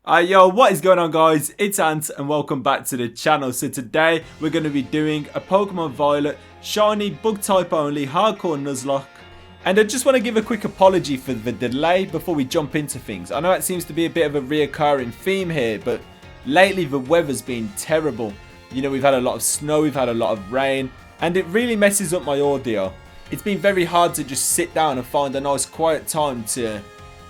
Yo, what is going on, guys? It's Ant and welcome back to the channel. So today we're going to be doing a Pokemon Violet shiny bug type only hardcore Nuzlocke. And I just want to give a quick apology for the delay before we jump into things. I know it seems to be a bit of a reoccurring theme here, but lately the weather's been terrible. You know, we've had a lot of snow, we've had a lot of rain, and it really messes up my audio. It's been very hard to just sit down and find a nice quiet time to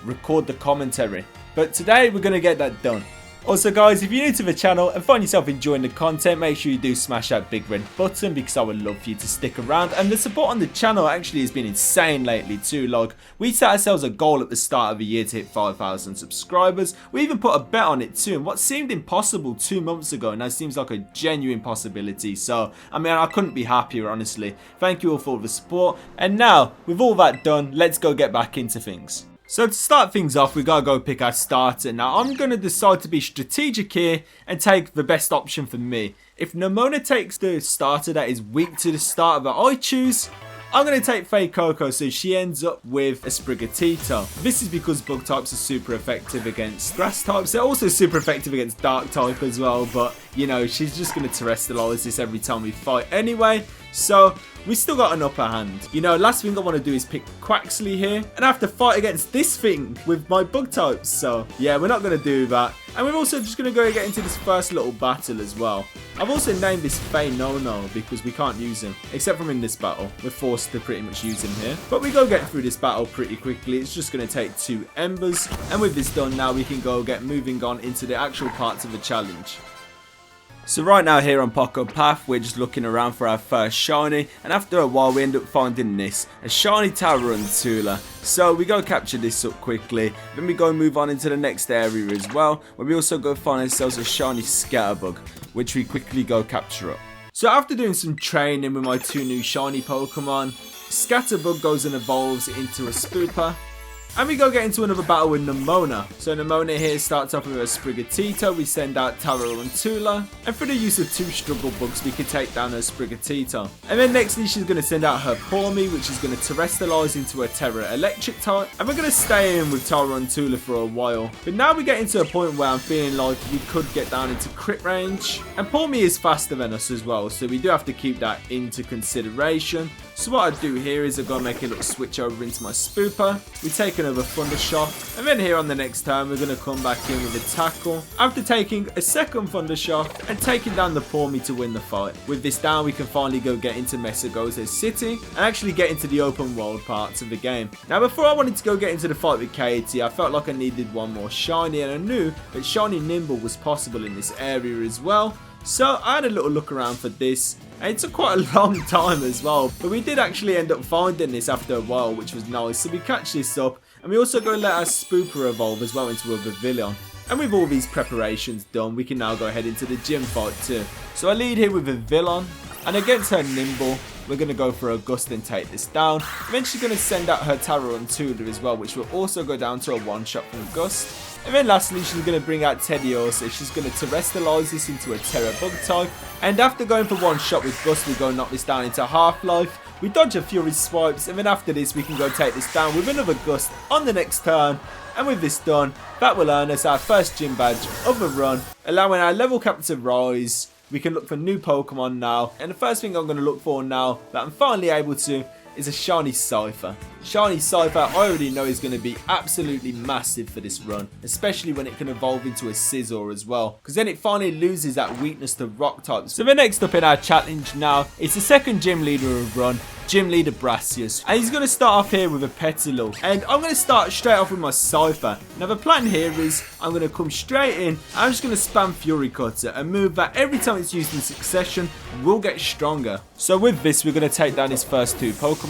record the commentary. But today we're going to get that done. Also guys, if you're new to the channel and find yourself enjoying the content, make sure you do smash that big red button because I would love for you to stick around. And the support on the channel actually has been insane lately too. Like, we set ourselves a goal at the start of the year to hit 5,000 subscribers. We even put a bet on it too, and what seemed impossible 2 months ago now seems like a genuine possibility. So, I mean, I couldn't be happier, honestly. Thank you all for the support. And now, with all that done, let's go get back into things. So to start things off, we gotta go pick our starter. Now I'm gonna decide to be strategic here and take the best option for me. If Nemona takes the starter that is weak to the starter that I choose, I'm going to take Fake Coco so she ends up with a Sprigatito. This is because bug types are super effective against grass types. They're also super effective against dark type as well, but you know, she's just going to terrestrialize this every time we fight anyway. So we still got an upper hand. You know, last thing I want to do is pick Quaxley here, and I have to fight against this thing with my bug types. So yeah, we're not going to do that. And we're also just going to go get into this first little battle as well. I've also named this Fey No because we can't use him, except from in this battle. We're forced to pretty much use him here. But we go get through this battle pretty quickly. It's just going to take 2 embers. And with this done now, we can go get moving on into the actual parts of the challenge. So right now here on Poco Path, we're just looking around for our first shiny, and after a while we end up finding this, a shiny Tarantula. So we go capture this up quickly, then we go move on into the next area as well, where we also go find ourselves a shiny Scatterbug, which we quickly go capture up. So after doing some training with my 2 new shiny Pokemon, Scatterbug goes and evolves into a Spooper. And we go get into another battle with Nemona. So Nemona here starts off with a Sprigatito. We send out Tarantula. And through the use of 2 struggle bugs, we can take down her Sprigatito. And then nextly, she's going to send out her Pawmi, which is going to terrestrialize into a Terra Electric type. And we're going to stay in with Tarantula for a while. But now we get into a point where I'm feeling like we could get down into crit range. And Pawmi is faster than us as well, so we do have to keep that into consideration. So what I do here is I go make a little switch over into my Spooper. We take another Thunder Shock, and then here on the next turn we're going to come back in with a Tackle. After taking a second Thunder Shock and taking down the Pawmi to win the fight. With this down, we can finally go get into Mesagoza City and actually get into the open world parts of the game. Now before I wanted to go get into the fight with Katie, I felt like I needed one more shiny, and I knew that shiny Nimble was possible in this area as well. So I had a little look around for this, and it took quite a long time as well, but we did actually end up finding this after a while, which was nice. So we catch this up, and we also go let our Spooper evolve as well into a Pavilion. And with all these preparations done, we can now go ahead into the gym fight too. So I lead here with a Villon, and against her Nimble, we're going to go for a Gust and take this down. Then she's going to send out her Tarantula as well, which will also go down to a one-shot from Gust. And then lastly, she's going to bring out Teddiursa. She's going to terrestrialize this into a Terra Bug type. And after going for one shot with Gust, we go knock this down into Half-Life. We dodge a Fury Swipes, and then after this, we can go take this down with another Gust on the next turn. And with this done, that will earn us our first gym badge of the run, allowing our level cap to rise. We can look for new Pokemon now, and the first thing I'm going to look for now that I'm finally able to is a shiny Cypher. Shiny Cypher I already know is going to be absolutely massive for this run, especially when it can evolve into a Scizor as well, because then it finally loses that weakness to rock types. So the next up in our challenge now is the second gym leader of run, Gym Leader Brassius, and he's going to start off here with a Petilil, and I'm going to start straight off with my Cypher. Now the plan here is I'm going to come straight in, I'm just going to spam Fury Cutter and move that every time it's used in succession will get stronger. So with this, we're going to take down his first 2 Pokemon.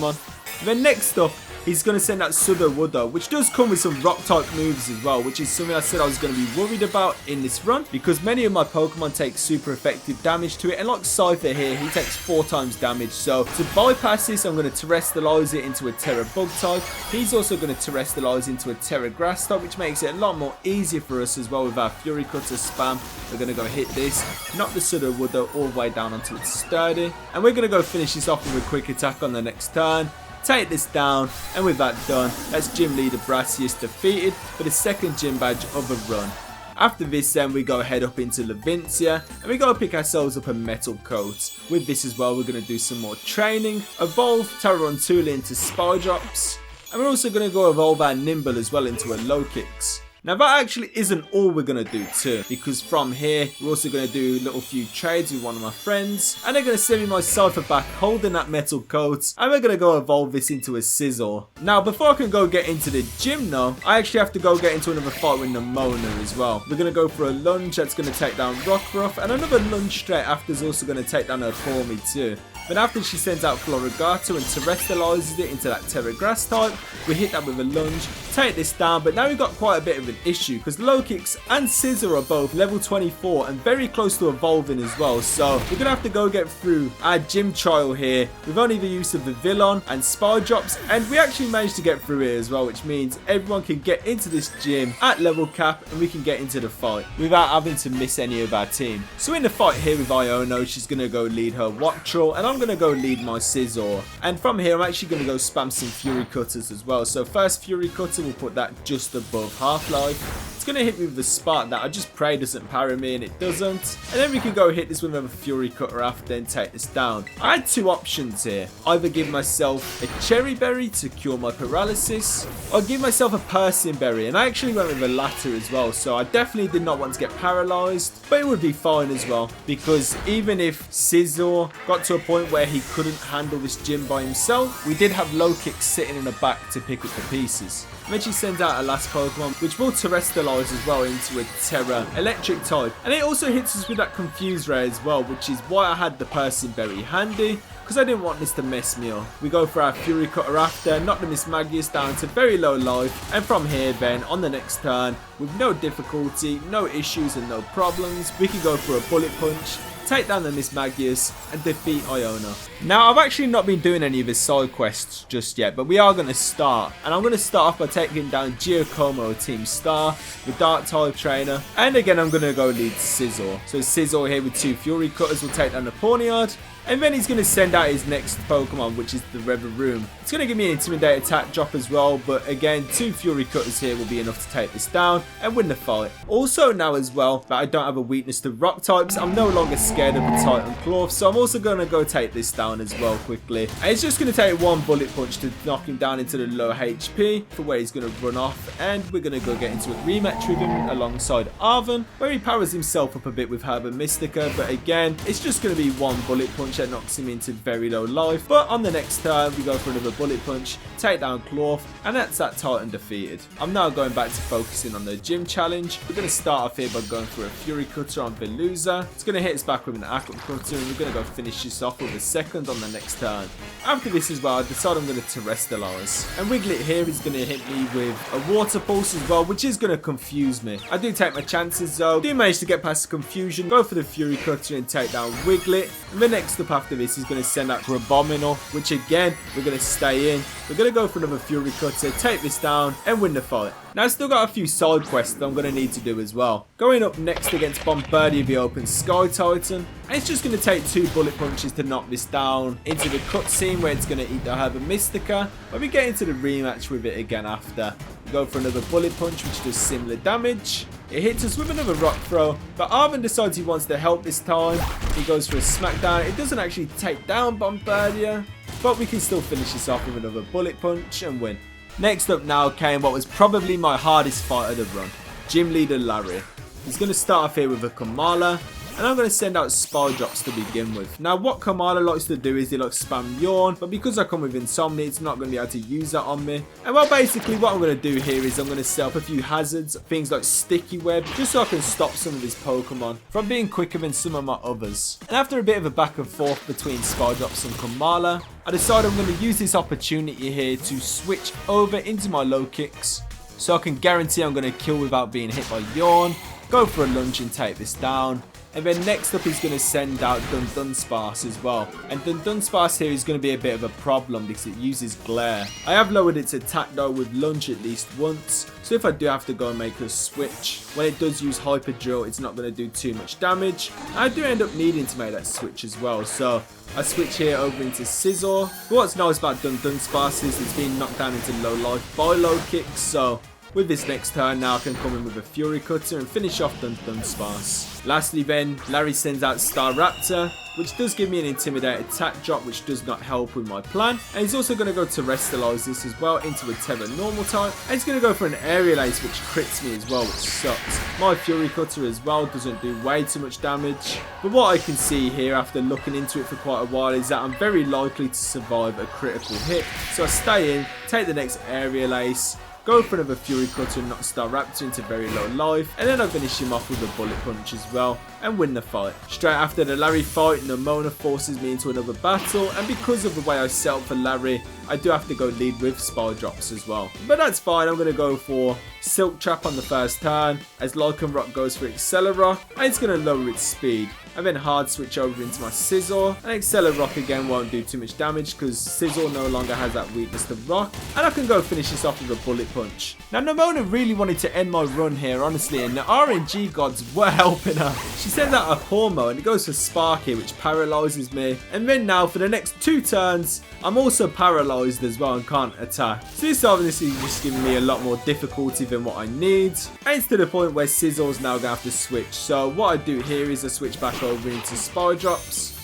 Then next up, he's going to send out Sudowoodo, which does come with some rock type moves as well, which is something I said I was going to be worried about in this run, because many of my Pokemon take super effective damage to it, and like Cypher here, he takes 4 times damage. So to bypass this, I'm going to terrestrialize it into a Terra Bug type. He's also going to terrestrialize into a Terra Grass type, which makes it a lot more easier for us as well with our Fury Cutter spam. We're going to go hit this, knock the Sudowoodo all the way down onto its sturdy, and we're going to go finish this off with a quick attack on the next turn. Take this down, and with that done, that's Gym Leader Brassius defeated for the second gym badge of the run. After this then we go head up into Levincia and we go pick ourselves up a metal coat. With this as well we're going to do some more training, evolve Tarantula into Spy Drops, and we're also going to go evolve our Nimble as well into a Low Kicks. Now that actually isn't all we're going to do too, because from here we're also going to do a little few trades with one of my friends, and they're going to send me my Cypher back holding that metal coat, and we're going to go evolve this into a Scizor. Now before I can go get into the gym though, I actually have to go get into another fight with Nemona as well. We're going to go for a lunge that's going to take down Rockruff, and another lunge straight after is also going to take down her Cormy too. But after she sends out Florigato and terrestrializes it into that Terra Grass type, we hit that with a lunge, take this down, but now we've got quite a bit of an issue because Low Kicks and Scizor are both level 24 and very close to evolving as well. So we're going to have to go get through our gym trial here with only the use of the Villon and Spy Drops, and we actually managed to get through it as well, which means everyone can get into this gym at level cap and we can get into the fight without having to miss any of our team. So in the fight here with Iono, she's going to go lead her Wattrel, and I'm going to go lead my Scizor. And from here, I'm actually going to go spam some Fury Cutters as well. So first Fury Cutter, we'll put that just above Half-Life. It's going to hit me with the Spark that I just pray doesn't parry me, and it doesn't. And then we can go hit this with a Fury Cutter after and take this down. I had two options here. Either give myself a Cherry Berry to cure my paralysis, or give myself a Persian Berry. And I actually went with the latter as well. So I definitely did not want to get paralyzed, but it would be fine as well, because even if Scizor got to a point where he couldn't handle this gym by himself, we did have Low Kicks sitting in the back to pick up the pieces. And then she sends out a last Pokemon, which will terrestrialize as well into a Terra Electric type. And it also hits us with that Confuse Ray as well, which is why I had the Persian Berry handy, because I didn't want this to mess me up. We go for our Fury Cutter after, knock the Miss Magius down to very low life, and from here then, on the next turn, with no difficulty, no issues and no problems, we can go for a Bullet Punch, take down the Miss Magius, and defeat Iono. Now, I've actually not been doing any of his side quests just yet, but we are going to start. And I'm going to start off by taking down Giacomo, Team Star, the Dark type trainer. And again, I'm going to go lead Scizor. So Scizor here with two Fury Cutters will take down the Pawniard. And then he's going to send out his next Pokemon, which is the Revavroom. It's going to give me an Intimidate attack drop as well, but again, two Fury Cutters here will be enough to take this down and win the fight. Also now as well, that I don't have a weakness to rock types, I'm no longer scared of the Titan Claw, so I'm also going to go take this down as well quickly. And it's just going to take one Bullet Punch to knock him down into the low HP for where he's going to run off, and we're going to go get into a rematch with him alongside Arven, where he powers himself up a bit with Herb and Mystica, but again, it's just going to be one Bullet Punch that knocks him into very low life. But on the next turn, we go for another Bullet Punch, take down Claw, and that's that Titan defeated. I'm now going back to focusing on the gym challenge. We're going to start off here by going for a Fury Cutter on Veluza. It's going to hit us back with an Aqua Cutter, and we're going to go finish this off with a second on the next turn. After this as well, I decide I'm going to terrestrialize. And Wiglet here is going to hit me with a Water Pulse as well, which is going to confuse me. I do take my chances though. Do manage to get past the confusion, go for the Fury Cutter and take down Wiglet. And the next up after this is going to send out Grabominal, which again, we're going to stay in. We're going to go for another Fury Cutter, take this down and win the fight. Now, I've still got a few side quests that I'm going to need to do as well. Going up next against Bombardier, the Open Sky Titan. And it's just going to take two Bullet Punches to knock this down into the cutscene where it's going to eat the Herb and Mystica. But we get into the rematch with it again after. We go for another Bullet Punch, which does similar damage. It hits us with another Rock Throw, but Arven decides he wants to help this time. He goes for a Smackdown. It doesn't actually take down Bombardier, but we can still finish this off with another Bullet Punch and win. Next up now came what was probably my hardest fight of the run, Gym Leader Larry. He's going to start off here with a Kamala, and I'm going to send out Spy Drops to begin with. Now, what Kamala likes to do is he likes to spam Yawn, but because I come with Insomnia, it's not going to be able to use that on me. And well, basically what I'm going to do here is I'm going to set up a few hazards, things like Sticky Web, just so I can stop some of his Pokemon from being quicker than some of my others. And after a bit of a back and forth between Spy Drops and Kamala, I decide I'm going to use this opportunity here to switch over into my Low Kicks, so I can guarantee I'm going to kill without being hit by Yawn, go for a lunge and take this down. And then next up he's going to send out Dunsparce as well. And Dunsparce here is going to be a bit of a problem because it uses Glare. I have lowered its attack though with Lunge at least once. So if I do have to go and make a switch, when it does use Hyper Drill, it's not going to do too much damage. And I do end up needing to make that switch as well. So I switch here over into Scizor. But what's nice about Dunsparce is it's being knocked down into low life by Low Kicks. So With this next turn now I can come in with a Fury Cutter and finish off Dunsparce. Lastly then, Larry sends out Staraptor, which does give me an Intimidate attack drop, which does not help with my plan. And he's also going to go Terrestrialize this as well into a Terra normal type. And he's going to go for an Aerial Ace, which crits me as well, which sucks. My Fury Cutter as well doesn't do way too much damage. But what I can see here after looking into it for quite a while is that I'm very likely to survive a critical hit. So I stay in, take the next Aerial Ace, go for another Fury Cutter and knock Staraptor into very low life, and then I finish him off with a Bullet Punch as well and win the fight. Straight after the Larry fight, Nemona forces me into another battle, and because of the way I set up for Larry, I do have to go lead with Spy Drops as well. But that's fine, I'm going to go for Silk Trap on the first turn, as Lycanroc goes for Accelerock, and it's going to lower its speed. And then hard switch over into my Scizor, and Accelerock again won't do too much damage because Scizor no longer has that weakness to rock, and I can go finish this off with a Bullet Punch. Now Nemona really wanted to end my run here honestly, and the RNG gods were helping her. She sends out a Hormo and it goes for Spark here, which paralyzes me, and then now for the next 2 turns I'm also paralyzed as well and can't attack. So this obviously is just giving me a lot more difficulty than what I need, and it's to the point where Scizor's now going to have to switch. So what I do here is I switch back over into Spy Drops,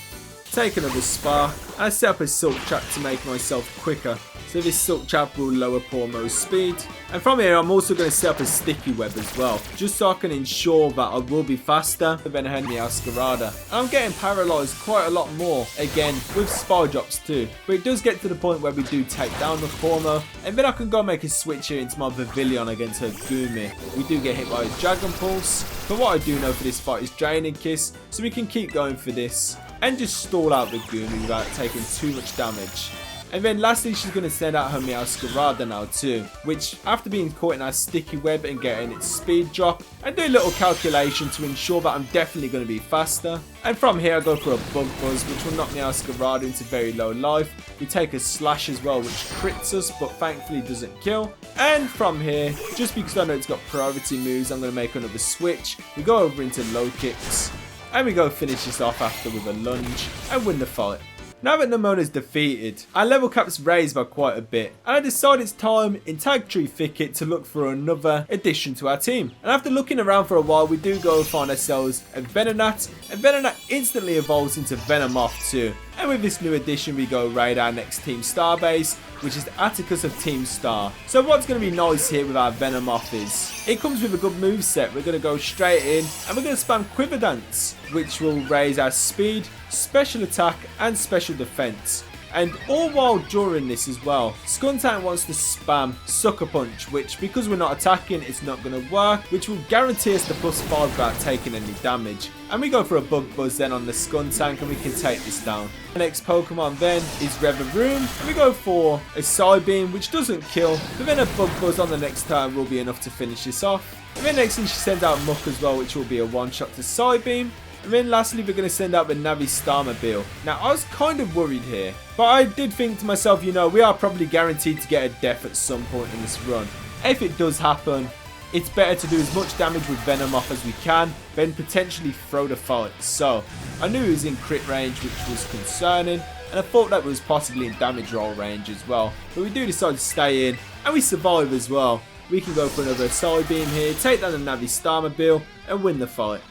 take another Spark, and I set up a Silk Trap to make myself quicker. So this Silk Trap will lower Pormo's speed. And from here I'm also going to set up a Sticky Web as well, just so I can ensure that I will be faster than Meowscarada. And I'm getting paralysed quite a lot more, again, with Spy Drops too. But it does get to the point where we do take down the Pormo, and then I can go make a switch here into my Pavilion against her Goomy. We do get hit by a Dragon Pulse, but what I do know for this fight is Draining Kiss, so we can keep going for this and just stall out the Goomy without taking too much damage. And then lastly, she's going to send out her Meowscarada now too, which after being caught in our Sticky Web and getting its speed drop, I do a little calculation to ensure that I'm definitely going to be faster. And from here I go for a Bug Buzz, which will knock Meowscarada into very low life. We take a Slash as well, which crits us but thankfully doesn't kill. And from here, just because I know it's got priority moves, I'm going to make another switch. We go over into Low Kicks, and we go finish this off after with a Lunge and win the fight. Now that Nemona's defeated, our level cap's raised by quite a bit, and I decide it's time in Tag Tree Thicket to look for another addition to our team. And after looking around for a while, we do go find ourselves a Venonat, and Venonat instantly evolves into Venomoth too. And with this new addition, we go raid our next Team Star base, which is Atticus of Team Star. So what's going to be nice here with our Venomoth is, it comes with a good moveset. We're going to go straight in, and we're going to spam Quiver Dance, which will raise our speed, special attack, and special defense. And all while during this as well, Skuntank wants to spam Sucker Punch, which because we're not attacking, it's not going to work, which will guarantee us the +5 without taking any damage. And we go for a Bug Buzz then on the Skuntank, and we can take this down. The next Pokemon then is Reveroom, and we go for a Psybeam, which doesn't kill, but then a Bug Buzz on the next turn will be enough to finish this off. And then next thing she sends out Muck as well, which will be a one-shot to Psybeam. And then lastly, we're going to send out the Navi Starmobile. Now, I was kind of worried here, but I did think to myself, you know, we are probably guaranteed to get a death at some point in this run. If it does happen, it's better to do as much damage with Venomoth as we can, then potentially throw the fight. So, I knew he was in crit range, which was concerning, and I thought that was possibly in damage roll range as well. But we do decide to stay in, and we survive as well. We can go for another Psybeam here, take down the Navi Starmobile, and win the fight.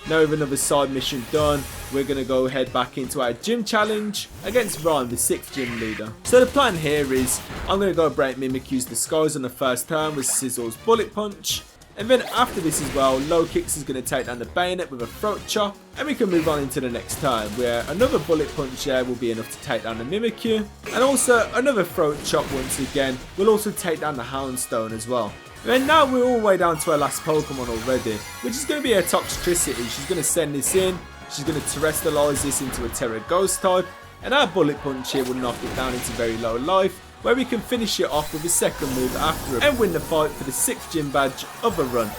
Now with another side mission done, we're going to go head back into our gym challenge against Ryan, the 6th gym leader. So the plan here is, I'm going to go break Mimikyu's Disguise on the first turn with Scizor's Bullet Punch. And then after this as well, Low Kicks is going to take down the Bayonet with a Throat Chop. And we can move on into the next turn, where another Bullet Punch there will be enough to take down the Mimikyu. And also another Throat Chop once again will also take down the Houndstone as well. And now we're all the way down to our last Pokemon already, which is going to be a Toxtricity. She's going to send this in, she's going to Terrestrialize this into a Terra Ghost type, and our Bullet Punch here will knock it down into very low life, where we can finish it off with a second move after it and win the fight for the 6th gym badge of the run.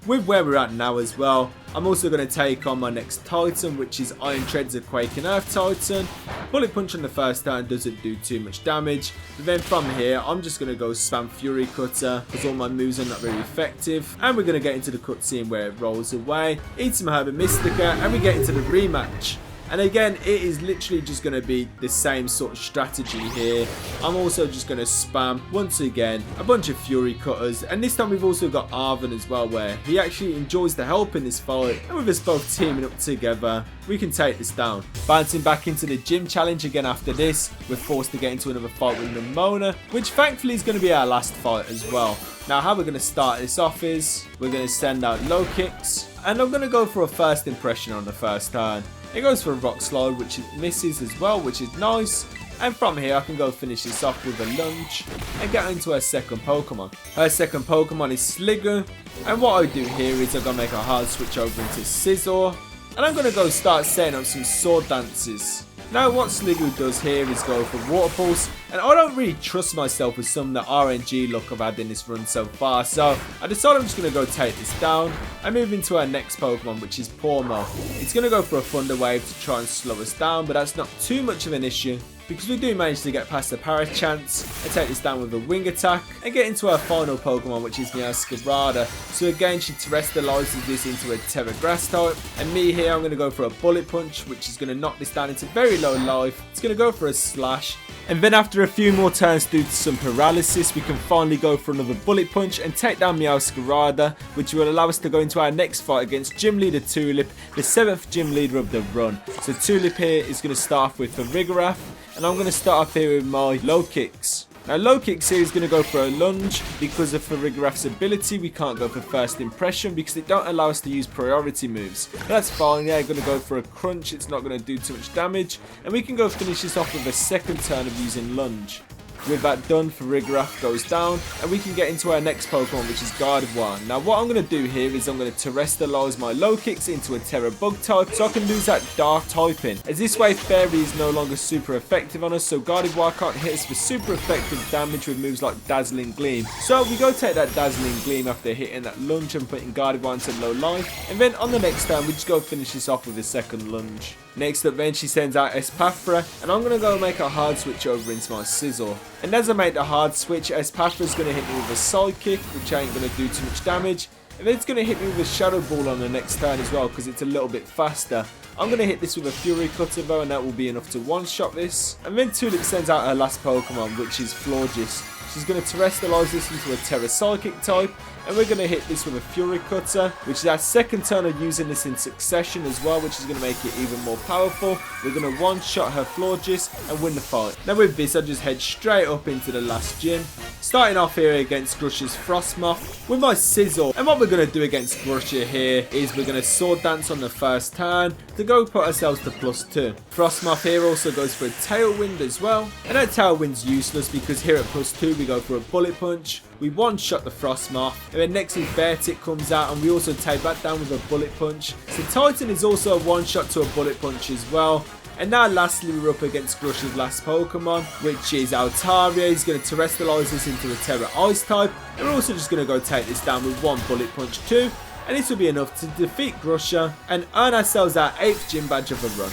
With where we're at now as well, I'm also going to take on my next Titan, which is Iron Tread's a Quaking Earth Titan. Bullet Punch on the first turn doesn't do too much damage, but then from here I'm just going to go spam Fury Cutter because all my moves are not very effective, and we're going to get into the cutscene where it rolls away, eats some Herba Mystica, and we get into the rematch. And again, it is literally just going to be the same sort of strategy here. I'm also just going to spam, once again, a bunch of Fury Cutters. And this time we've also got Arven as well, where he actually enjoys the help in this fight. And with us both teaming up together, we can take this down. Bouncing back into the gym challenge again after this, we're forced to get into another fight with Nimona, which thankfully is going to be our last fight as well. Now how we're going to start this off is, we're going to send out low kicks, and I'm going to go for a first impression on the first turn. It goes for a rock slide, which it misses as well, which is nice. And from here I can go finish this off with a lunge and get into her second Pokemon. Her second Pokemon is Sliggoo, and what I do here is I'm going to make a hard switch over into Scizor, and I'm going to go start setting up some sword dances. Now what Sliggoo does here is go for Water Pulse, and I don't really trust myself with some of the RNG luck I've had in this run so far, so I decided I'm just going to go take this down and move into our next Pokemon, which is Pormo. It's going to go for a Thunder Wave to try and slow us down, but that's not too much of an issue, because we do manage to get past the Parachance and take this down with a Wing Attack and get into our final Pokemon, which is Scarlet. So again, she terrestrializes this into a Terra Grass type, and me here, I'm going to go for a Bullet Punch, which is going to knock this down into very low life. It's going to go for a Slash, and then after a few more turns due to some paralysis, we can finally go for another Bullet Punch and take down Scarlet, which will allow us to go into our next fight against Gym Leader Tulip, the 7th Gym Leader of the run. So Tulip here is going to start off with a Vigoroth, and I'm going to start off here with my low kicks. Now low kicks here is going to go for a lunge. Because of Vigoroth's ability, we can't go for first impression because they don't allow us to use priority moves. But that's fine. Yeah, going to go for a crunch. It's not going to do too much damage, and we can go finish this off with a second turn of using lunge. With that done, Vigoroth goes down, and we can get into our next Pokemon, which is Gardevoir. Now what I'm going to do here is I'm going to terrestrialize my low kicks into a Terra Bug type, so I can lose that dark typing, as this way Fairy is no longer super effective on us, so Gardevoir can't hit us for super effective damage with moves like Dazzling Gleam. So we go take that Dazzling Gleam after hitting that lunge and putting Gardevoir into low life, and then on the next turn we just go finish this off with a second lunge. Next up then she sends out Espathra, and I'm going to go make a hard switch over into my Scizor. And as I make the hard switch, Espathra is going to hit me with a Sidekick, which ain't going to do too much damage. And then it's going to hit me with a Shadow Ball on the next turn as well, because it's a little bit faster. I'm going to hit this with a Fury Cutter though, and that will be enough to one-shot this. And then Tulip sends out her last Pokemon, which is Florges. She's going to terrestrialize this into a Terra Psychic type, and we're going to hit this with a Fury Cutter, which is our second turn of using this in succession as well, which is going to make it even more powerful. We're going to one-shot her Florges and win the fight. Now with this, I just head straight up into the last gym, starting off here against Grusher's Frostmoth with my Scizor. And what we're going to do against Grusher here is we're going to Sword Dance on the first turn to go put ourselves to +2. Frostmoth here also goes for a Tailwind as well, and that Tailwind's useless because here at +2 we go for a Bullet Punch. We one-shot the Frostmoth, and then next is Beartic comes out, and we also take that down with a Bullet Punch. So Titan is also a one-shot to a Bullet Punch as well. And now lastly we're up against Grusher's last Pokemon, which is Altaria. He's going to terrestrialize this into a Terra Ice type, and we're also just going to go take this down with one Bullet Punch too. And this will be enough to defeat Grusher and earn ourselves our 8th gym badge of the run.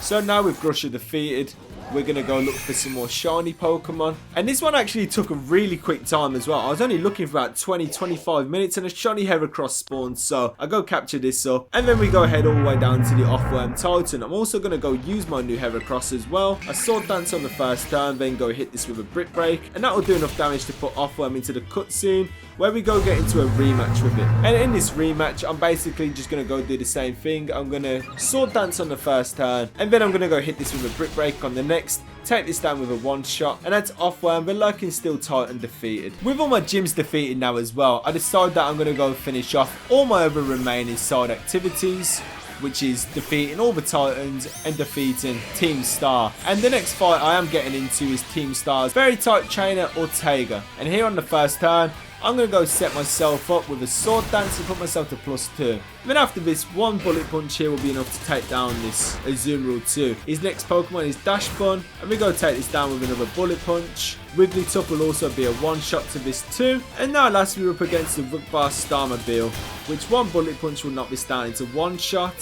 So now with Grusher defeated, we're going to go look for some more shiny Pokemon. And this one actually took a really quick time as well. I was only looking for about 20-25 minutes and a shiny Heracross spawned. So I go capture this up, and then we go head all the way down to the Offworm Titan. I'm also going to go use my new Heracross as well. I Sword Dance on the first turn, then go hit this with a Brick Break, and that will do enough damage to put Offworm into the cutscene, where we go get into a rematch with it. And in this rematch, I'm basically just going to go do the same thing. I'm going to Sword Dance on the first turn, and then I'm going to go hit this with a Brick Break on the next, take this down with a one-shot, and that's Offworm, but Lurking Steel Titan defeated. With all my gyms defeated now as well, I decided that I'm going to go finish off all my other remaining side activities, which is defeating all the Titans and defeating Team Star. And the next fight I am getting into is Team Star's very tight trainer, Ortega. And here on the first turn, I'm going to go set myself up with a Sword Dance and put myself to +2. Then after this, one Bullet Punch here will be enough to take down this Azumarill 2. His next Pokemon is Dash Bun, and we go take this down with another Bullet Punch. Wigglytuff will also be a one-shot to this too. And now last we're up against the Rookbar Starmobile, which one Bullet Punch will knock this down into one shot.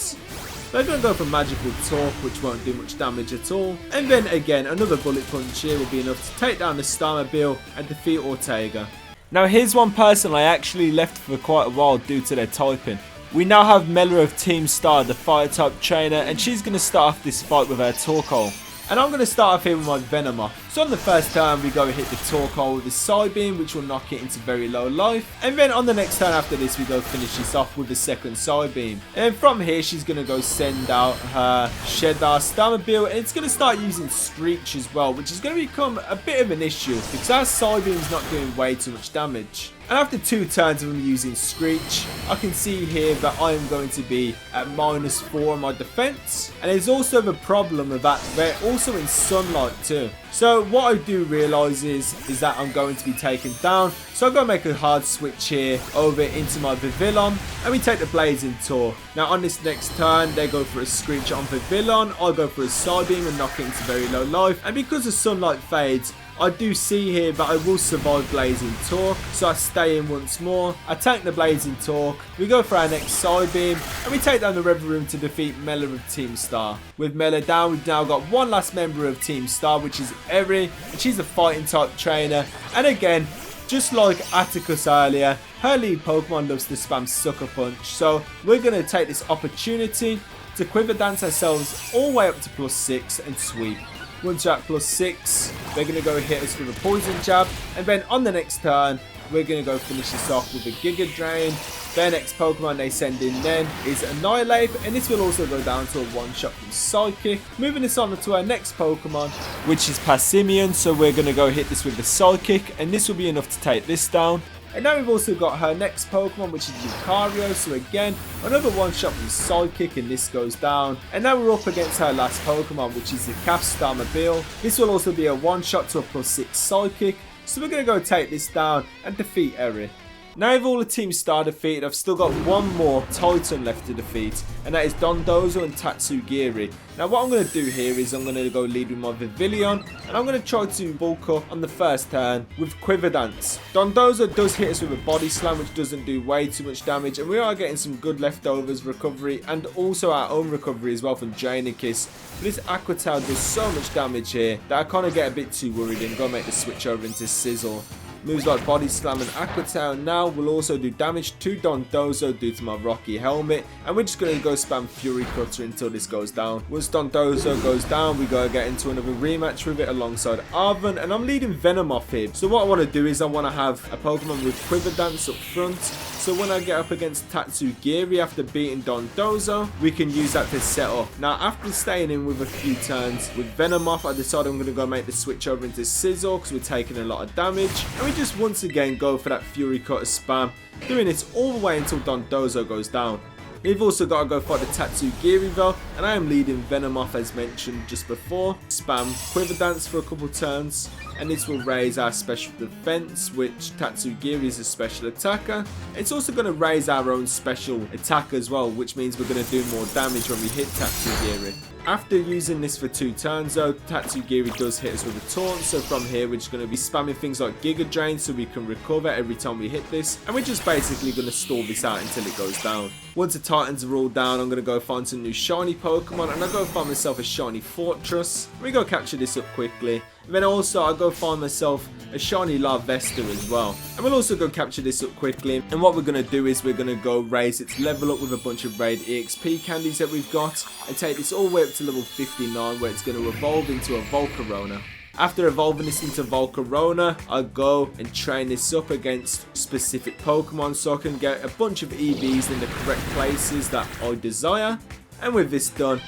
They're going to go for Magical Talk, which won't do much damage at all. And then again, another Bullet Punch here will be enough to take down the Starmobile and defeat Ortega. Now here's one person I actually left for quite a while due to their typing, We now have Mela of Team Star, the fire type trainer, and she's going to start off this fight with her Torkoal. And I'm going to start off here with my Venomoth. So on the first turn, we go hit the Torkoal with the Psybeam, which will knock it into very low life. And then on the next turn after this, we go finish this off with the second Psybeam. And from here, she's going to go send out her Shedar Starmobile. And it's going to start using Screech as well, which is going to become a bit of an issue because our Psybeam's not doing way too much damage. And after 2 turns of him using Screech, I can see here that I am going to be at -4 on my defense. And there's also the problem of that they're also in sunlight too. So what I do realise is that I'm going to be taken down. So I'm going to make a hard switch here over into my Vivillon. And we take the Blazing Torque. Now on this next turn, they go for a Screech on Vivillon. I go for a Psybeam and knock it into very low life. And because the sunlight fades, I do see here that I will survive Blazing Torque, so I stay in once more. I tank the Blazing Torque, we go for our next Psybeam, and we take down the Reverum to defeat Mela of Team Star. With Mela down, we've now got one last member of Team Star, which is Eri, and she's a fighting type trainer. And again, just like Atticus earlier, her lead Pokemon loves to spam Sucker Punch, so we're going to take this opportunity to Quiver Dance ourselves all the way up to +6 and sweep. Once you're at +6, they're going to go hit us with a Poison Jab. And then on the next turn, we're going to go finish this off with a Giga Drain. Their next Pokemon they send in then is Annihilate. And this will also go down to a one-shot from Psychic. Moving us on to our next Pokemon, which is Passimian. So we're going to go hit this with the Psychic. And this will be enough to take this down. And now we've also got her next Pokemon, which is Lucario. So again, another one-shot from Psychic, and this goes down. And now we're up against her last Pokemon, which is the Calf Starmobile. This will also be a one-shot to a +6 Psychic. So we're going to go take this down and defeat Eri. Now with all the Team Star defeated, I've still got one more Titan left to defeat, and that is Dondozo and Tatsugiri. Now what I'm going to do here is I'm going to go lead with my Vivillon, and I'm going to try to bulk up on the first turn with Quiver Dance. Dondozo does hit us with a Body Slam, which doesn't do way too much damage, and we are getting some good leftovers recovery, and also our own recovery as well from Draining Kiss. But this Aqua Tail does so much damage here that I kind of get a bit too worried and go make the switch over into Sizzle. Moves like Body Slam and Aqua Tail now will also do damage to Dondozo due to my Rocky Helmet. And we're just going to go spam Fury Cutter until this goes down. Once Dondozo goes down, we go get into another rematch with it alongside Arven. And I'm leading Venomoth here. So what I want to do is I want to have a Pokemon with Quiver Dance up front. So when I get up against Tatsugiri after beating Dondozo, we can use that to set up. Now after staying in with a few turns with Venomoth, I decided I'm going to go make the switch over into Sizzle because we're taking a lot of damage. And we just once again go for that Fury Cutter spam, doing it all the way until Dondozo goes down. We've also got to go for the Tatsugiri though, and I am leading Venomoth as mentioned just before. Spam Quiver Dance for a couple turns, and this will raise our special defense, which Tatsugiri is a special attacker. It's also going to raise our own special attack as well, which means we're going to do more damage when we hit Tatsugiri. After using this for 2 turns though, Tatsugiri does hit us with a taunt, so from here we're just going to be spamming things like Giga Drain so we can recover every time we hit this, and we're just basically going to stall this out until it goes down. Once the Titans are all down, I'm going to go find some new shiny Pokemon, and I go find myself a shiny Fortress. We go capture this up quickly. And then also I go find myself a shiny Larvesta as well. And we'll also go capture this up quickly. And what we're going to do is we're going to go raise its level up with a bunch of Raid EXP candies that we've got. And take this all the way up to level 59 where it's going to evolve into a Volcarona. After evolving this into Volcarona, I go and train this up against specific Pokemon so I can get a bunch of EVs in the correct places that I desire. And with this done,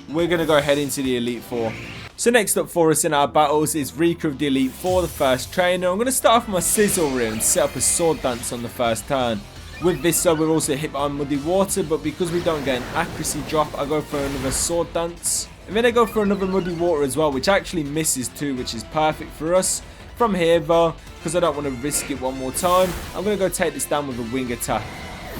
we're going to go head into the Elite Four. So next up for us in our battles is Rika of the Elite Four, the first trainer. I'm going to start off with my Sizzle Ring and set up a Sword Dance on the first turn. With this though, we're also hit by Muddy Water, but because we don't get an accuracy drop, I go for another Sword Dance. And then I go for another Muddy Water as well, which actually misses too, which is perfect for us. From here though, because I don't want to risk it one more time, I'm going to go take this down with a Wing Attack.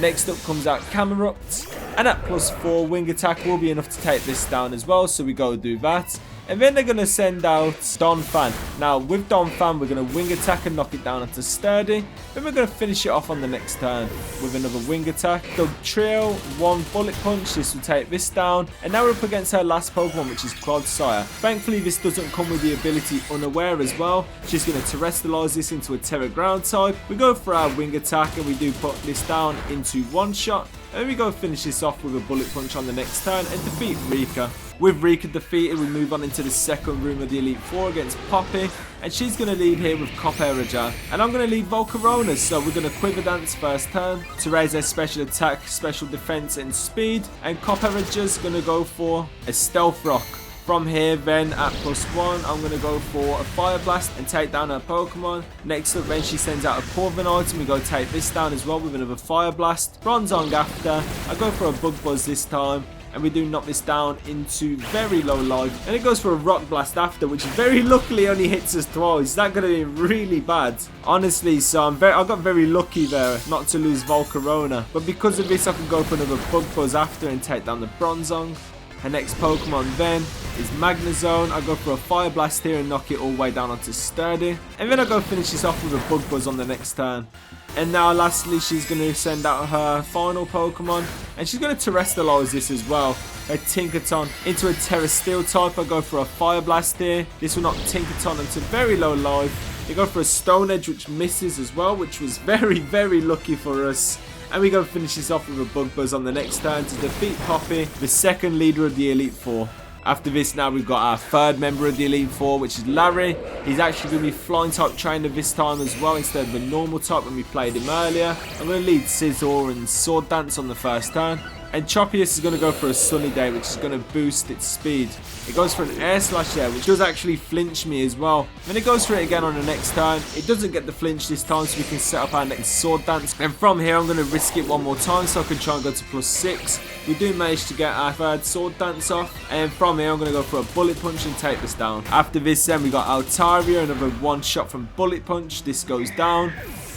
Next up comes out Camerupt, and at +4 Wing Attack will be enough to take this down as well, so we go do that. And then they're going to send out Donphan. Now with Donphan we're going to Wing Attack and knock it down onto Sturdy. Then we're going to finish it off on the next turn with another Wing Attack. Dog Trio, 1 Bullet Punch, this will take this down. And now we're up against her last Pokemon, which is Clodsire. Thankfully this doesn't come with the ability Unaware as well. She's going to Terrestrialize this into a Terra Ground type. We go for our Wing Attack and we do put this down into one shot. And then we go finish this off with a bullet punch on the next turn and defeat Rika. With Rika defeated, we move on into the second room of the Elite Four against Poppy, and she's going to lead here with Coperaja, and I'm going to lead Volcarona. So we're going to Quiver Dance first turn to raise their special attack, special defense and speed, and Coperaja's going to go for a Stealth Rock. From here then at +1, I'm going to go for a Fire Blast and take down her Pokemon. Next up then she sends out a Corvin item. We go take this down as well with another Fire Blast. Bronzong after. I go for a Bug Buzz this time. And we do knock this down into very low life. And it goes for a Rock Blast after, which very luckily only hits us twice. Is that going to be really bad? Honestly, so I got very lucky there not to lose Volcarona. But because of this, I can go for another Bug Buzz after and take down the Bronzong. Her next Pokemon then is Magnezone. I go for a Fire Blast here and knock it all the way down onto Sturdy. And then I go finish this off with a Bug Buzz on the next turn. And now lastly, she's going to send out her final Pokemon. And she's going to Terrestrialize this as well. Her Tinkaton into a Terra Steel type. I go for a Fire Blast here. This will knock Tinkaton into very low life. They go for a Stone Edge, which misses as well, which was very, very lucky for us. And we go finish this off with a Bug Buzz on the next turn to defeat Poppy, the second leader of the Elite Four. After this now we've got our third member of the Elite Four, which is Larry. He's actually going to be Flying type trainer this time as well instead of the normal type when we played him earlier. I'm going to lead Scizor and Sword Dance on the first turn. And Choppius is going to go for a Sunny Day, which is going to boost its speed. It goes for an Air Slash there, which does actually flinch me as well. Then it goes for it again on the next turn. It doesn't get the flinch this time, so we can set up our next Sword Dance. And from here, I'm going to risk it one more time, so I can try and go to +6. We do manage to get our third Sword Dance off. And from here, I'm going to go for a Bullet Punch and take this down. After this, then we got Altaria, another one shot from Bullet Punch. This goes down.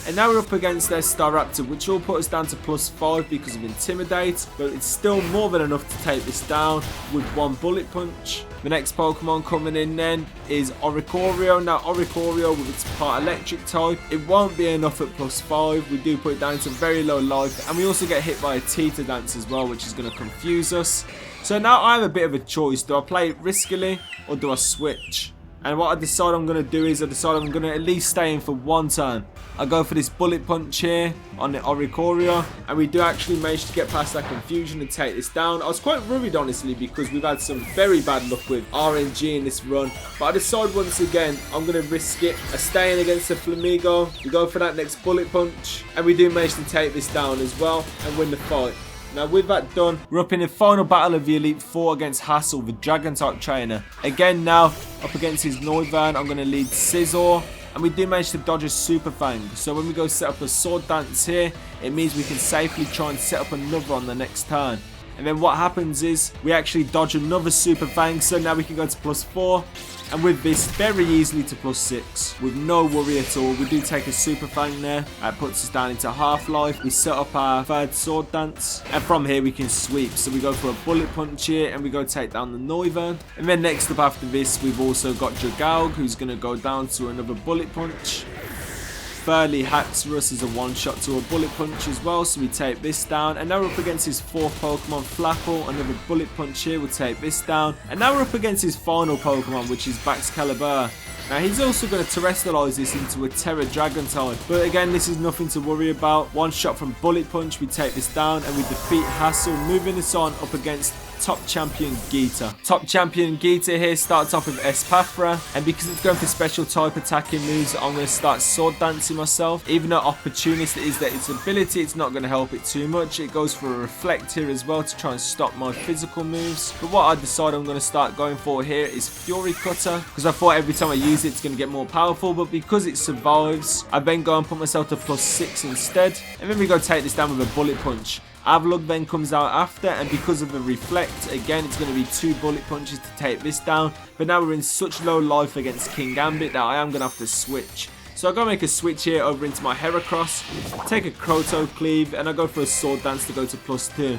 And now we're up against their Staraptor, which will put us down to +5 because of Intimidate. But it's still more than enough to take this down with one Bullet Punch. The next Pokemon coming in then is Oricorio. Now Oricorio with its part electric type, it won't be enough at +5. We do put it down to very low life. And we also get hit by a Tita Dance as well, which is going to confuse us. So now I have a bit of a choice. Do I play it riskily or do I switch? And what I decide I'm going to do is I decide I'm going to at least stay in for one turn. I go for this Bullet Punch here on the Oricorio, and we do actually manage to get past that confusion and take this down. I was quite worried honestly because we've had some very bad luck with RNG in this run, but I decide once again I'm going to risk it. I stay in against the Flamigo, we go for that next Bullet Punch, and we do manage to take this down as well and win the fight. Now with that done, we're up in the final battle of the Elite Four against Hassel, the Dragon type trainer. Again now, up against his Noivern, I'm going to lead Scizor. And we do manage to dodge a Super Fang. So when we go set up a Sword Dance here, it means we can safely try and set up another on the next turn. And then what happens is we actually dodge another Super Fang. So now we can go to +4. And with this, very easily to +6 with no worry at all. We do take a Super Fang there. That puts us down into half-life. We set up our third Sword Dance. And from here, we can sweep. So we go for a Bullet Punch here and we go take down the Noivern. And then next up after this, we've also got Dragalg, who's going to go down to another Bullet Punch. Thirdly, Haxorus is a one-shot to a Bullet Punch as well, so we take this down. And now we're up against his fourth Pokemon, Flapple. Another Bullet Punch here, we'll take this down. And now we're up against his final Pokemon, which is Baxcalibur. Now he's also going to Terrestrialize this into a Terra Dragon type. But again, this is nothing to worry about. One shot from Bullet Punch, we take this down and we defeat Hassel, moving us on up against Top Champion Geeta. Top Champion Geeta here starts off with Espathra, and because it's going for special type attacking moves, I'm going to start Sword Dancing myself. Even though Opportunist is that its ability, it's not going to help it too much. It goes for a Reflect here as well to try and stop my physical moves. But what I decide I'm going to start going for here is Fury Cutter, because I thought every time I use it, it's going to get more powerful. But because it survives, I then go and put myself to +6 instead. And then we go take this down with a Bullet Punch. Avalugg then comes out after, and because of the Reflect, again it's going to be 2 Bullet Punches to take this down. But now we're in such low life against King Gambit that I am going to have to switch. So I go make a switch here over into my Heracross, take a Croto Cleave, and I go for a Sword Dance to go to +2.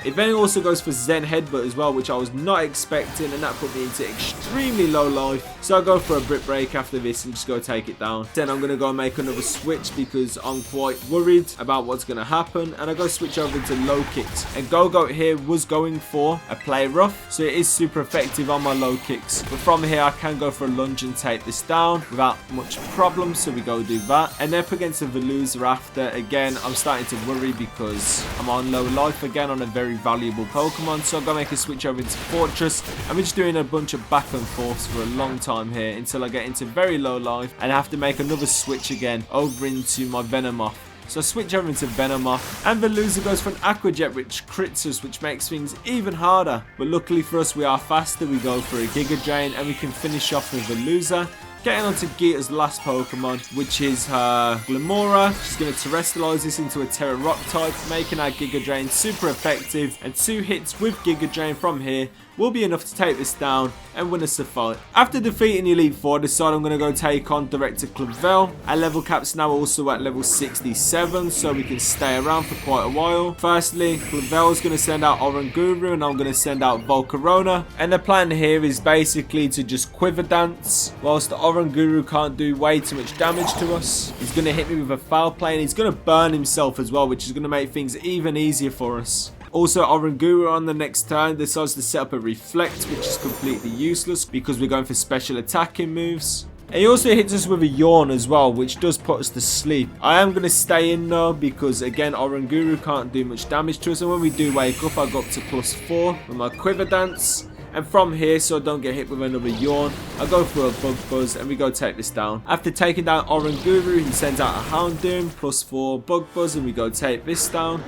It then also goes for Zen Headbutt as well, which I was not expecting, and that put me into extremely low life. So I go for a Brick Break after this and just go take it down. Then I'm going to go and make another switch because I'm quite worried about what's going to happen, and I go switch over to low kicks. And Go-Goat here was going for a play rough, so it is super effective on my low kicks. But from here I can go for a lunge and take this down without much problem, so we go do that. And then up against the Veluza after, again I'm starting to worry because I'm on low life again on a very valuable Pokemon. So I'm going to make a switch over into Fortress, and we're just doing a bunch of back and forths for a long time here until I get into very low life and I have to make another switch again over into my Venomoth. So I switch over into Venomoth, and Veluza goes for an Aqua Jet, which crits us, which makes things even harder. But luckily for us, we are faster. We go for a Giga Drain, and we can finish off with Veluza. Getting on to Geeta's last Pokemon, which is her Glamora. She's going to Terrestrialize this into a Terra Rock type, making our Giga Drain super effective. And 2 hits with Giga Drain from here will be enough to take this down and win us the fight. After defeating Elite Four, I decide I'm going to go take on Director Clavel. Our level cap's now also at level 67, so we can stay around for quite a while. Firstly, Clavel's going to send out Oranguru, and I'm going to send out Volcarona. And the plan here is basically to just Quiver Dance. Whilst the Oranguru can't do way too much damage to us, he's going to hit me with a Foul Play, and he's going to burn himself as well, which is going to make things even easier for us. Also, Oranguru on the next turn decides to set up a Reflect, which is completely useless because we're going for special attacking moves. And he also hits us with a Yawn as well, which does put us to sleep. I am going to stay in though because, again, Oranguru can't do much damage to us. And when we do wake up, I go up to +4 with my Quiver Dance. And from here, so I don't get hit with another Yawn, I go for a Bug Buzz and we go take this down. After taking down Oranguru, he sends out a Houndoom, +4 Bug Buzz, and we go take this down.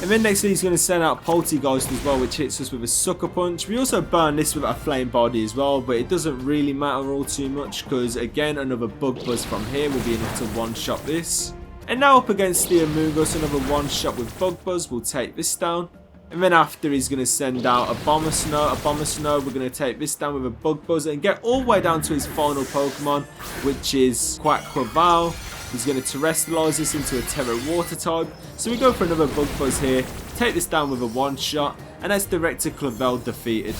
And then next he's going to send out Poltergeist as well, which hits us with a Sucker Punch. We also burn this with our Flame Body as well, but it doesn't really matter all too much because, again, another Bug Buzz from here will be enough to one-shot this. And now up against the Amoonguss, another one-shot with Bug Buzz will take this down. And then after he's going to send out a Bomber Snow. We're going to take this down with a Bug Buzz and get all the way down to his final Pokemon, which is Quackquaval. He's going to Terrestrialize this into a Terra Water type. So we go for another Bug Buzz here. Take this down with a one-shot. And that's Director Clavel defeated.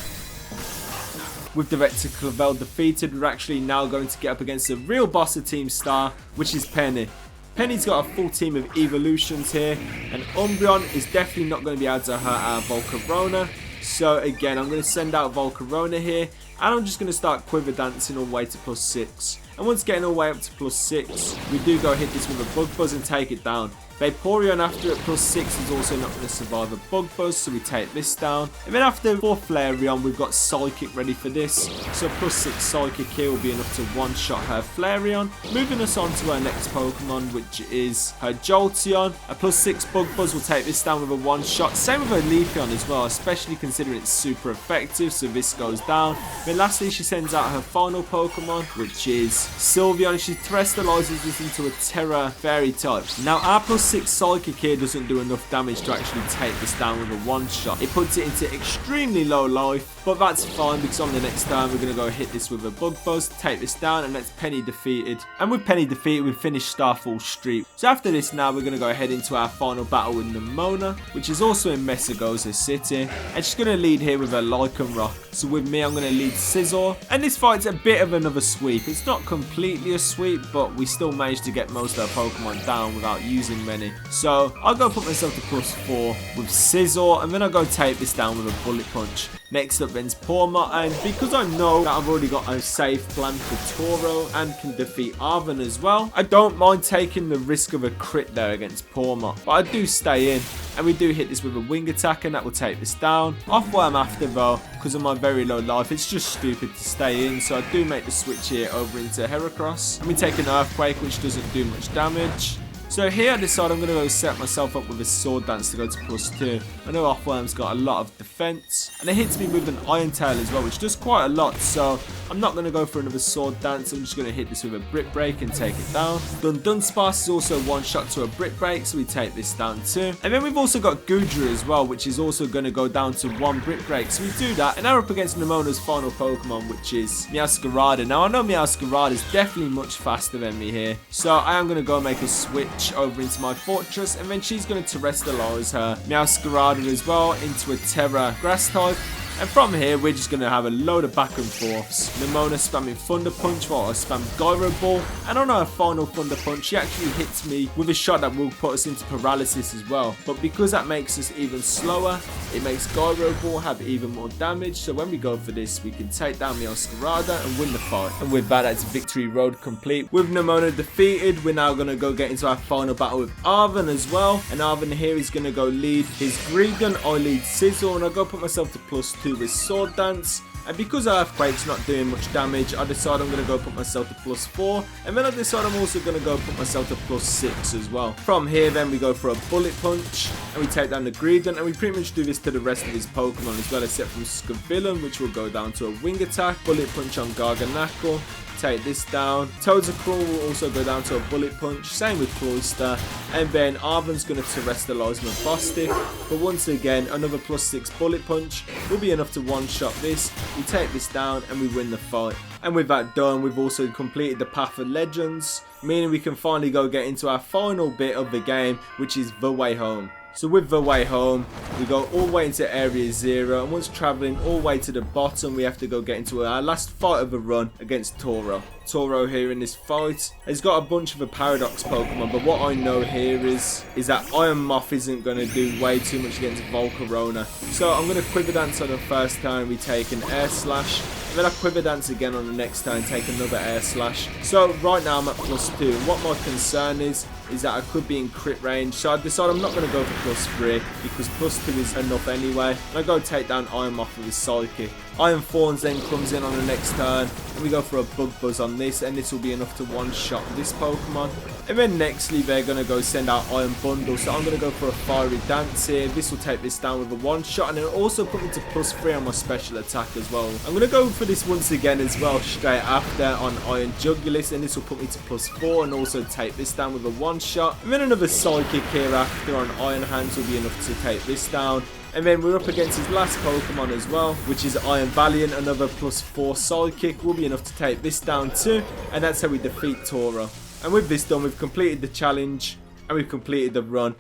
With Director Clavel defeated, we're actually now going to get up against the real boss of Team Star, which is Penny. Penny's got a full team of evolutions here. And Umbreon is definitely not going to be able to hurt our Volcarona. So again, I'm going to send out Volcarona here. And I'm just going to start Quiver Dancing all the way to +6. And once getting all the way up to +6, we do go hit this with a Bug Buzz and take it down. Vaporeon after at +6 is also not going to survive a Bug Buzz, so we take this down. And then after 4 Flareon, we've got Psychic ready for this. So +6 Psychic here will be enough to one-shot her Flareon. Moving us on to our next Pokemon, which is her Jolteon. A +6 Bug Buzz will take this down with a one-shot. Same with her Leafeon as well, especially considering it's super effective, so this goes down. Then lastly, she sends out her final Pokemon, which is Sylveon. She Terrestrializes this into a Terra Fairy type. Now, our +6 Psychic here doesn't do enough damage to actually take this down with a one-shot. It puts it into extremely low life, but that's fine because on the next turn we're going to go hit this with a Bug Buzz, take this down, and that's Penny defeated. And with Penny defeated, we've finished Starfall Street. So after this now, we're going to go ahead into our final battle with Nemona, which is also in Mesagoza City. And she's going to lead here with her Lycanroc. So with me, I'm going to lead Scizor. And this fight's a bit of another sweep. It's not completely a sweep, but we still managed to get most of our Pokemon down without using many. So I'll go put myself to +4 with Scizor, and then I'll go take this down with a Bullet Punch. Next up then's Pawmot, and because I know that I've already got a safe plan for Toro and can defeat Arven as well, I don't mind taking the risk of a crit there against Pawmot, but I do stay in. And we do hit this with a Wing Attack, and that will take this down. Off where I'm after though, because of my very low life, it's just stupid to stay in. So I do make the switch here over into Heracross. And we take an Earthquake, which doesn't do much damage. So here I decide I'm going to go set myself up with a Sword Dance to go to +2. I know Offworm's got a lot of defense, and it hits me with an Iron Tail as well, which does quite a lot, so I'm not going to go for another Sword Dance. I'm just going to hit this with a Brick Break and take it down. Dunsparce is also one shot to a Brick Break, so we take this down too. And then we've also got Goodra as well, which is also going to go down to 1 Brick Break, so we do that. And now we're up against Nemona's final Pokemon, which is Meowscarada. Now I know Meowscarada is definitely much faster than me here, so I am going to go make a switch punch over into my fortress, and then she's going to terrestrialize her Meowscarada as well into a Terra Grass type. And from here, we're just going to have a load of back and forths. Nemona spamming Thunder Punch while I spam Gyro Ball. And on her final Thunder Punch, she actually hits me with a shot that will put us into paralysis as well. But because that makes us even slower, it makes Gyro Ball have even more damage. So when we go for this, we can take down Meowscarada and win the fight. And with that, that's victory road complete. With Nemona defeated, we're now going to go get into our final battle with Arven as well. And Arven here is going to go lead his Greedon. I lead Sizzle, and I go put myself to +2 with Sword Dance. And because Earthquake's not doing much damage, I decide I'm going to go put myself to +4. And then I decide I'm also going to go put myself to +6 as well. From here then we go for a Bullet Punch. And we take down the Greedon. And we pretty much do this to the rest of his Pokemon as well, except from Scavillain, which will go down to a Wing Attack. Bullet Punch on Garganacl. Take this down. Toadacrawl will also go down to a Bullet Punch. Same with Cloyster. And then Arven's going to terrestrialize my Bostic. But once again, another +6 Bullet Punch will be enough to one-shot this. We take this down and we win the fight. And with that done, we've also completed the Path of Legends, meaning we can finally go get into our final bit of the game, which is the way home. So with the way home, we go all the way into Area 0, and once travelling all the way to the bottom, we have to go get into our last fight of the run against Toro. Toro here in this fight has got a bunch of a Paradox Pokemon, but what I know here is that Iron Moth isn't going to do way too much against Volcarona. So I'm going to Quiver Dance on the first turn, we take an Air Slash, and then I Quiver Dance again on the next turn, take another Air Slash. So right now I'm at +2, and what my concern is that I could be in crit range, so I decide I'm not going to go for +3 because +2 is enough anyway. And I go take down Iron Moth with his Psychic. Iron Thorns then comes in on the next turn, and we go for a Bug Buzz on this, and this will be enough to one-shot this Pokemon. And then nextly they're going to go send out Iron Bundle, so I'm going to go for a Fiery Dance here. This will take this down with a one-shot, and it'll also put me to +3 on my special attack as well. I'm going to go for this once again as well straight after on Iron Jugulis, and this will put me to +4 and also take this down with a one-shot. And then another Psychic here after on Iron Hands will be enough to take this down. And then we're up against his last Pokemon as well, which is Iron Valiant. Another +4 Psychic will be enough to take this down too. And that's how we defeat Toro. And with this done, we've completed the challenge and we've completed the run.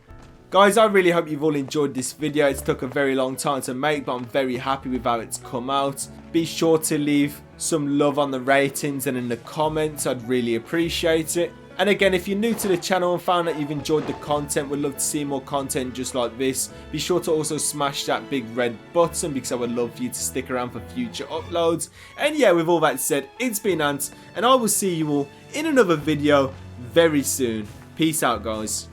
Guys, I really hope you've all enjoyed this video. It's took a very long time to make, but I'm very happy with how it's come out. Be sure to leave some love on the ratings and in the comments. I'd really appreciate it. And again, if you're new to the channel and found that you've enjoyed the content, we'd love to see more content just like this. Be sure to also smash that big red button because I would love for you to stick around for future uploads. And yeah, with all that said, it's been Ant, and I will see you all in another video very soon. Peace out, guys.